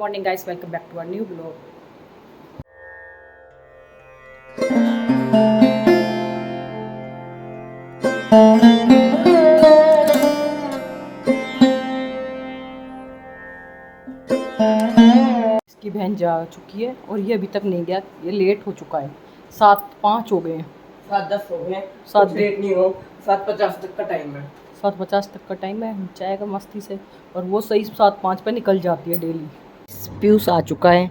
Morning guys, welcome back to our new blog. इसकी बहन जा चुकी है और ये अभी तक नहीं गया। ये लेट हो चुका है, 7:05 हो गए हैं। 7:10 हो गए। सात लेट नहीं हो, 7:50 तक का टाइम है। 7:50 तक का टाइम है। जाएगा मस्ती से और वो सही 7:05 पे निकल जाती है डेली। पीयूष आ चुका है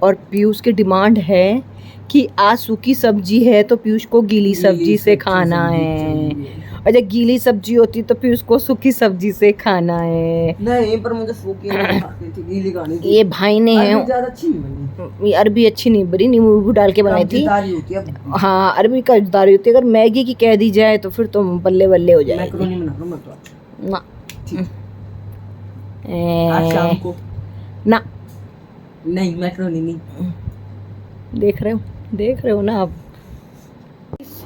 और पीयूष की डिमांड है कि आज सूखी सब्जी है तो पीयूष को गीली सब्जी से खाना है, और जब गीली सब्जी होती तो पीयूष को सूखी सब्जी से खाना है। नहीं, पर मुझे सूखी नहीं खाती थी, गीली खानी थी। ये भाई ने अरबी ज्यादा अच्छी नहीं बनी। ये अरबी अच्छी नहीं बनी, नींबू डाल के बनाई थी। होती है। हाँ, अरबी कब्जदारी होती है। अगर मैगी की कह दी जाए तो फिर तो बल्ले बल्ले हो जाएगी। मैक्रोनी बना लो मत तो। ना आज शाम को ना, नहीं मैक्रोनी नहीं। देख रहे हो ना आप।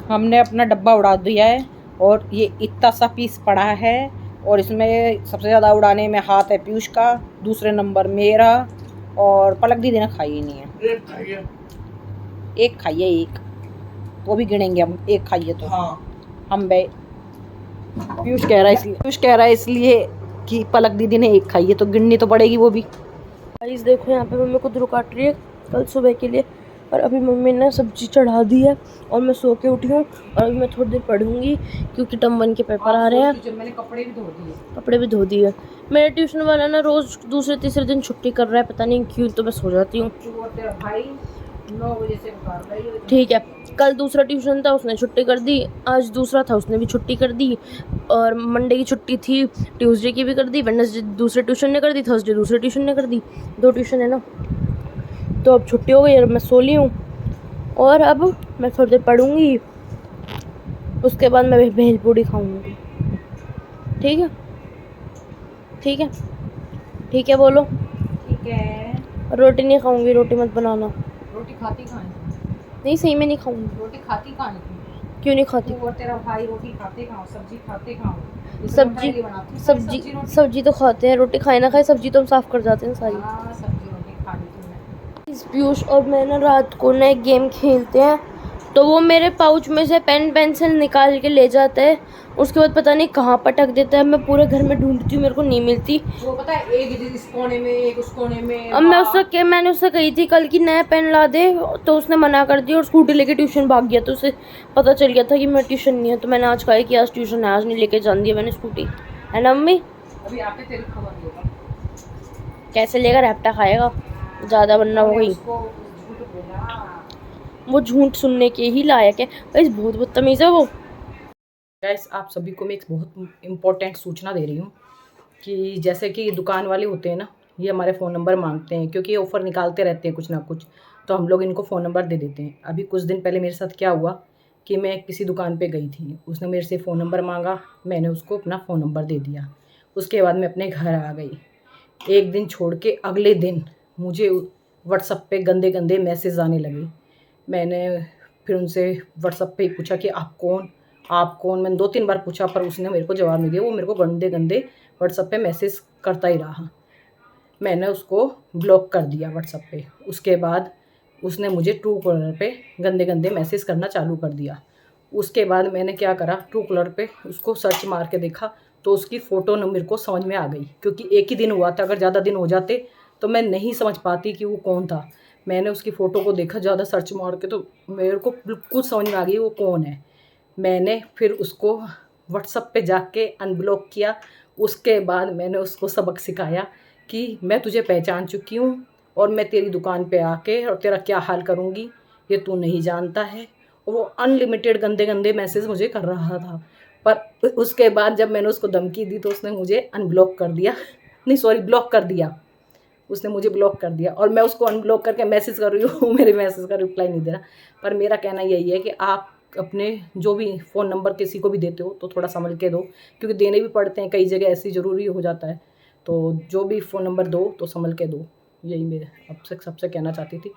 हमने अपना डब्बा उड़ा दिया है और ये इतना सा पीस पड़ा है और इसमें सबसे ज़्यादा उड़ाने में हाथ है पीयूष का, दूसरे नंबर मेरा, और पलक दीदी ने खाई ही नहीं है। एक खाइए, एक वो भी गिनेंगे हम। एक खाइए तो हाँ। हम पीयूष कह रहा है इसलिए कि पलक दीदी ने एक खाई है तो गिननी तो पड़ेगी वो भी। गाइस देखो, यहाँ पे मम्मी कुछ काट रही है कल सुबह के लिए, और अभी मम्मी ने सब्जी चढ़ा दी है और मैं सो के उठी हूँ और अभी मैं थोड़ी देर पढ़ूंगी क्योंकि टर्म 1 के पेपर आ रहे हैं। मैंने कपड़े भी धो दिए। कपड़े भी धो दिए। मेरे ट्यूशन वाला ना रोज दूसरे तीसरे दिन छुट्टी कर रहा है, पता नहीं क्यों, तो मैं सो जाती हूँ। भाई 9 बजे से ठीक है, कल दूसरा ट्यूशन था उसने छुट्टी कर दी, आज दूसरा था उसने भी छुट्टी कर दी, और मंडे की छुट्टी थी, ट्यूसडे की भी कर दी, वेडनेसडे दूसरे ट्यूशन ने कर दी, थर्सडे दूसरे ट्यूशन ने कर दी। 2 ट्यूशन है ना, तो अब छुट्टी हो गई और मैं सो ली हूँ और अब मैं थोड़ी देर पढ़ूंगी, उसके बाद मैं भेलपूरी खाऊंगी। ठीक है, ठीक है, ठीक है, बोलो। ठीक है। रोटी नहीं खाऊंगी, रोटी मत बनाना। रोटी खाती कहाँ है? नहीं, सही में नहीं खाऊंगी। रोटी खाती कहाँ है तू? क्यों नहीं खाती? तू और तेरा भाई रोटी खाते कहाँ हो? सब्जी खाते कहाँ हो? सब्जी तो खाते हैं, रोटी खाए ना खाए सब्जी तो हम साफ कर जाते हैं सारी। हाँ, सब्जी रोटी खा ली तुमने। पीयूष और मैं ना रात को ना एक गेम खेलते हैं, तो वो मेरे पाउच में से पेन पेंसिल निकाल के ले जाता है, उसके बाद पता नहीं कहाँ पटक देता है। मैं पूरे घर में ढूंढती हूँ, मेरे को नहीं मिलती। वो पता है, एक इस कोने में, एक उस कोने में। अब मैंने उससे कही थी कल की नया पेन ला दे, तो उसने मना कर दिया और स्कूटी लेके ट्यूशन भाग गया। तो उसे पता चल गया था कि मैं ट्यूशन नहीं है, तो मैंने आज कहा कि आज ट्यूशन है, आज नहीं लेके जान दिया मैंने स्कूटी, है ना मम्मी? अभी आके तेरी खबर लेगा। कैसे लेगा? रैप्टा खाएगा ज़्यादा, बनना हो गई। वो झूठ सुनने के ही लायक है। इस बहुत बदतमीज़ है वो। गाइस, आप सभी को मैं एक बहुत इम्पोर्टेंट सूचना दे रही हूँ कि जैसे कि दुकान वाले होते हैं ना, ये हमारे फ़ोन नंबर मांगते हैं क्योंकि ये ऑफ़र निकालते रहते हैं कुछ ना कुछ, तो हम लोग इनको फ़ोन नंबर दे देते हैं। अभी कुछ दिन पहले मेरे साथ क्या हुआ कि मैं किसी दुकान पे गई थी, उसने मेरे से फ़ोन नंबर मांगा, मैंने उसको अपना फ़ोन नंबर दे दिया। उसके बाद मैं अपने घर आ गई। एक दिन छोड़ के अगले दिन मुझे व्हाट्सएप पे गंदे गंदे मैसेज आने लगे। मैंने फिर उनसे व्हाट्सएप पे ही पूछा कि आप कौन। मैंने 2-3 बार पूछा पर उसने मेरे को जवाब नहीं दिया। वो मेरे को गंदे गंदे व्हाट्सएप पे मैसेज करता ही रहा। मैंने उसको ब्लॉक कर दिया व्हाट्सएप पे। उसके बाद उसने मुझे ट्रू कॉलर पे गंदे गंदे मैसेज करना चालू कर दिया। उसके बाद मैंने क्या करा, ट्रू कॉलर पे उसको सर्च मार के देखा तो उसकी फ़ोटो न मेरे को समझ में आ गई, क्योंकि एक ही दिन हुआ था। अगर ज़्यादा दिन हो जाते तो मैं नहीं समझ पाती कि वो कौन था। मैंने उसकी फ़ोटो को देखा ज़्यादा सर्च मार के, तो मेरे को बिल्कुल समझ में आ गई वो कौन है। मैंने फिर उसको व्हाट्सएप पे जाके अनब्लॉक किया। उसके बाद मैंने उसको सबक सिखाया कि मैं तुझे पहचान चुकी हूँ और मैं तेरी दुकान पे आके और तेरा क्या हाल करूँगी ये तू नहीं जानता है। और वो अनलिमिटेड गंदे गंदे मैसेज मुझे कर रहा था। पर उसके बाद जब मैंने उसको धमकी दी तो उसने मुझे अनब्लॉक कर दिया, नहीं सॉरी, ब्लॉक कर दिया। उसने मुझे ब्लॉक कर दिया और मैं उसको अनब्लॉक करके मैसेज कर रही हूँ, मेरे मैसेज का रिप्लाई नहीं दे रहा। पर मेरा कहना यही है कि आप अपने जो भी फ़ोन नंबर किसी को भी देते हो तो थोड़ा संभल के दो, क्योंकि देने भी पड़ते हैं, कई जगह ऐसी ज़रूरी हो जाता है। तो जो भी फ़ोन नंबर दो तो संभल के दो, यही मैं अब सबसे कहना चाहती थी।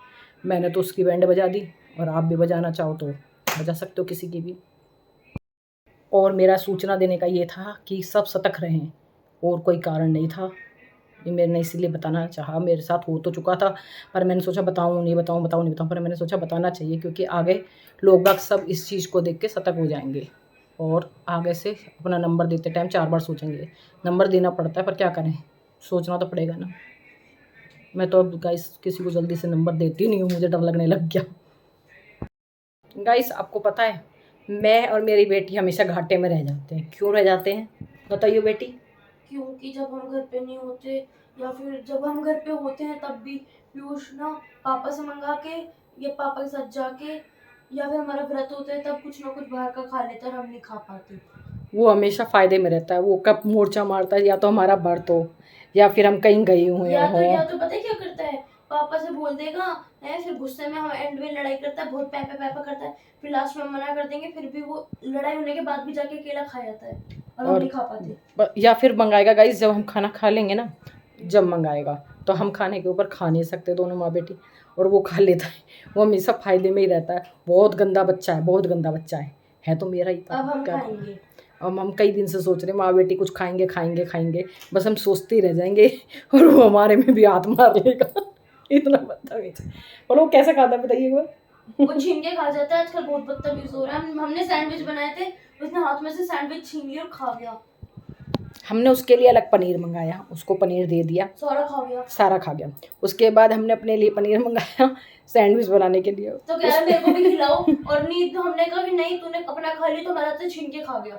मैंने तो उसकी बैंड बजा दी और आप भी बजाना चाहो तो बजा सकते हो किसी की भी। और मेरा सूचना देने का ये था कि सब सतर्क रहें, और कोई कारण नहीं था। ये मैंने इसीलिए बताना चाहा, मेरे साथ हो तो चुका था पर मैंने सोचा बताऊँ नहीं बताऊँ, पर मैंने सोचा बताना चाहिए क्योंकि आगे लोग बाग सब इस चीज़ को देख के सतर्क हो जाएंगे और आगे से अपना नंबर देते टाइम 4 बार सोचेंगे। नंबर देना पड़ता है पर क्या करें, सोचना तो पड़ेगा ना। मैं तो अब गाइस किसी को जल्दी से नंबर देती नहीं हूँ, मुझे डर लगने लग गया। गाइस आपको पता है मैं और मेरी बेटी हमेशा घाटे में रह जाते हैं। क्यों रह जाते हैं बताइए बेटी? क्योंकि जब हम घर पे नहीं होते या फिर जब हम घर पे होते हैं तब भी पीयूष ना पापा से मंगा के या पापा के साथ जाके या फिर हमारा व्रत होता है तब कुछ ना कुछ बाहर का खा लेता है और हम नहीं खा पाते। वो हमेशा फ़ायदे में रहता है, वो कब मोर्चा मारता है या तो हमारा व्रत हो या फिर हम कहीं गए हुए या हों। तो पता है क्या करता है, पापा से बोल देगा है, फिर गुस्से में हम एंड में लड़ाई करता है, बहुत पैपा करता है, फिर लास्ट में मना कर देंगे, फिर भी वो लड़ाई होने के बाद भी जाके केला खा जाता है और हम नहीं खा पाते। या फिर मंगाएगा गाइस जब हम खाना खा लेंगे ना, जब मंगाएगा तो हम खाने के ऊपर खा नहीं सकते दोनों माँ बेटी, और वो खा लेता है। वो हमेशा फ़ायदे में ही रहता है। बहुत गंदा बच्चा है, बहुत गंदा बच्चा है तो मेरा ही था। अब हम क्या खाएंगे। अब हम कई दिन से सोच रहे हैं माँ बेटी कुछ खाएंगे खाएंगे खाएंगे, बस हम सोचते ही रह जाएंगे और वो हमारे में भी हाथ मार लेगा। इतना बदतमीज है। और वो कैसे खाता है बताइए एक बार? वो छीन के खा जाता है, आजकल बहुत बदतमीज हो रहा है। हमने सैंडविच बनाए थे, उसने हाथ में से सैंडविच छीन लिया और खा गया। हमने उसके लिए अलग पनीर मंगाया, उसको पनीर दे दिया, सारा खा गया। उसके बाद हमने अपने लिए पनीर मंगाया सैंडविच बनाने के लिए, तो कह रहा मेरे को भी खिलाओ और नहीं, तो हमने कहा कि नहीं तूने अपना खा लिया तो हमारा तो छीन के खा गया।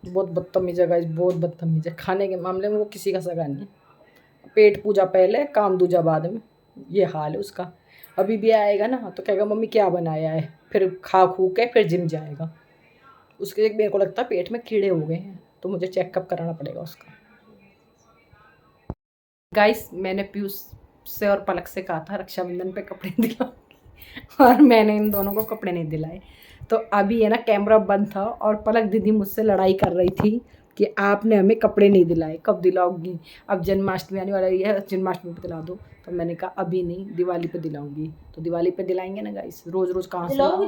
बहुत बदतमीज है गाइस, बहुत बदतमीज है। खाने के मामले में वो किसी का सगा नहीं है। पेट पूजा पहले काम दूजा बाद में, ये हाल है उसका। अभी भी आएगा ना तो कहेगा मम्मी क्या बनाया है, फिर खा खू के फिर जिम जाएगा। उसके मेरे को लगता है पेट में कीड़े हो गए हैं तो मुझे चेकअप कराना पड़ेगा उसका। गाइस मैंने पीयूष से और पलक से कहा था रक्षाबंधन पे कपड़े दिलाऊंगी और मैंने इन दोनों को कपड़े नहीं दिलाए। तो अभी है ना कैमरा बंद था और पलक दीदी मुझसे लड़ाई कर रही थी कि आपने हमें कपड़े नहीं दिलाए, कब दिलाओगी? अब जन्माष्टमी आने वाली है, जन्माष्टमी पे दिला दो। तो मैंने कहा अभी नहीं, दिवाली पे दिलाऊंगी। तो दिवाली पे दिलाएंगे ना गाइस, रोज़ रोज़ कहाँ से लाऊं?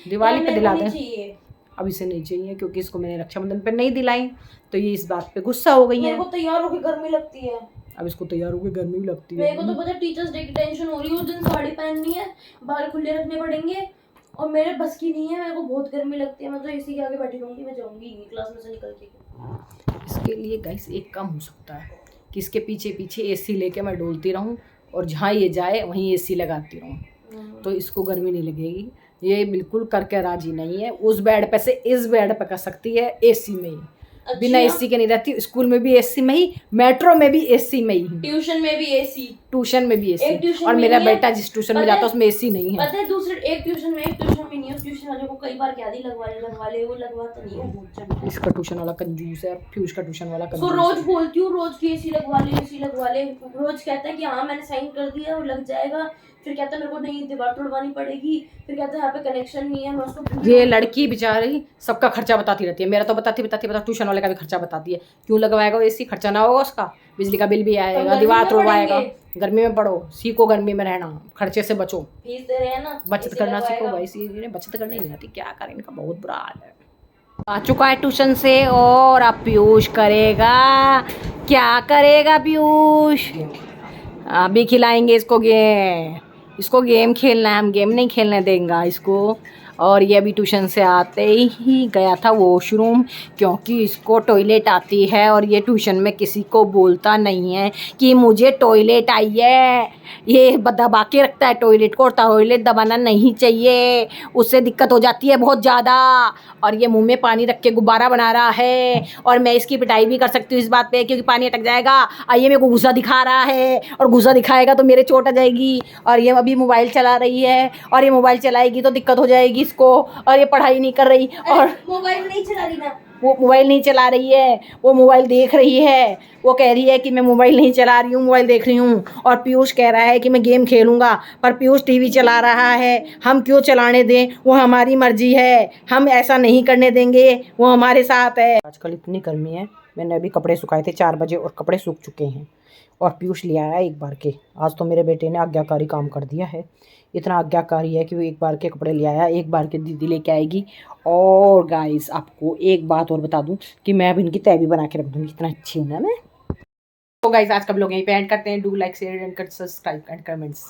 दिवाली पे दिला दें। अभी से नहीं चाहिए क्योंकि इसको मैंने रक्षाबंधन पे नहीं दिलाई तो ये इस बात पे गुस्सा हो गई है। मेरे को तैयार होकर गर्मी लगती है। अब इसको तैयार होकर गर्मी भी लगती है। मेरे को तो पता टीचर्स डे की टेंशन हो रही है, उस दिन साड़ी पहननी है, बाल खुले रखने पड़ेंगे और मेरे बस की नहीं है। मेरे को बहुत गर्मी लगती है, मैं तो एसी के आगे बैठी रहूंगी, मैं जाऊंगी क्लास में से निकल के। इसके लिए गाइस एक काम हो सकता है कि इसके पीछे पीछे एसी लेके मैं डोलती रहूं और जहाँ ये जाए वहीं एसी लगाती रहूं तो इसको गर्मी नहीं लगेगी। ये बिल्कुल करके राजी नहीं है, उस बेड पे से इस बेड पे कर सकती है एसी में ही। बिना एसी के नहीं रहती। स्कूल में भी एसी में ही, मेट्रो में भी एसी में ही, ट्यूशन में भी एसी, ट्यूशन में भी एसी। और मेरा बेटा जिस ट्यूशन में जाता है उसमें एसी नहीं है। पता है दूसरे एक ट्यूशन में नहीं है, उस ट्यूशन वाले को कई बार क्या दी लगवा ले वो लगवाता नहीं है। इसका ट्यूशन वाला कंजूस है और पीयूष का ट्यूशन वाला कंजूस है। रोज बोलती हूँ रोज की एसी लगवा ले, रोज कहता है कि हाँ मैंने साइन कर दिया और लग जाएगा, फिर कहता है मेरे को नहीं दीवार तोड़वानी पड़ेगी, फिर कहता है यहाँ पे कनेक्शन नहीं है। मैं उसको ये लड़की बेचारी सबका खर्चा बताती रहती है, मेरा तो बताती ट्यूशन वाले का भी खर्चा बताती है। क्यों लगवाएगा एसी? खर्चा ना होगा उसका, बिजली का बिल भी आएगा, दीवार तोड़वाएगा। गर्मी में पढ़ो, सीखो गर्मी में रहना, खर्चे से बचो, फीस दे रहे हैं ना, बचत करना सीखो। भाई इन्हें बचत करनी नहीं आती, क्या करें, इनका बहुत बुरा हाल है। आ चुका है ट्यूशन से और अब पीयूष करेगा, क्या करेगा पीयूष? अभी खिलाएंगे इसको गेम, इसको गेम खेलना है, हम गेम नहीं खेलने देंगे इसको। और ये अभी ट्यूशन से आते ही गया था वॉशरूम क्योंकि इसको टॉयलेट आती है और ये ट्यूशन में किसी को बोलता नहीं है कि मुझे टॉयलेट आई है। ये दबा के रखता है टॉयलेट को, और टॉयलेट दबाना नहीं चाहिए, उससे दिक्कत हो जाती है बहुत ज़्यादा। और ये मुंह में पानी रख के गुब्बारा बना रहा है और मैं इसकी पिटाई भी कर सकती हूँ इस बात पे क्योंकि पानी अटक जाएगा। आइए मेरे को गुस्सा दिखा रहा है और गुस्सा दिखाएगा तो मेरे चोट आ जाएगी। और ये अभी मोबाइल चला रही है और ये मोबाइल चलाएगी तो दिक्कत हो जाएगी इसको। और ये पढ़ाई नहीं कर रही और मोबाइल नहीं चला रही ना, वो मोबाइल नहीं चला रही है, वो मोबाइल देख रही है। वो कह रही है कि मैं मोबाइल नहीं चला रही हूँ, मोबाइल देख रही हूँ। और पीयूष कह रहा है कि मैं गेम खेलूँगा, पर पीयूष टीवी चला रहा है। हम क्यों चलाने दें, वो हमारी मर्जी है, हम ऐसा नहीं करने देंगे, वो हमारे साथ है। आजकल इतनी गर्मी है, मैंने अभी कपड़े सुखाए थे 4 बजे और कपड़े सूख चुके हैं और पीयूष ले आया एक बार के। आज तो मेरे बेटे ने आज्ञाकारी काम कर दिया है, इतना आज्ञाकारी है कि वो एक बार के कपड़े ले आया, एक बार के दीदी लेके आएगी। और गाइस आपको एक बात और बता दूं कि मैं अब इनकी तय भी बना के रख दूँगी, इतना अच्छी हूँ ना मैं। तो गाइस आज का ब्लॉग यहीं पे एंड करते हैं। Do like share and subscribe and comments.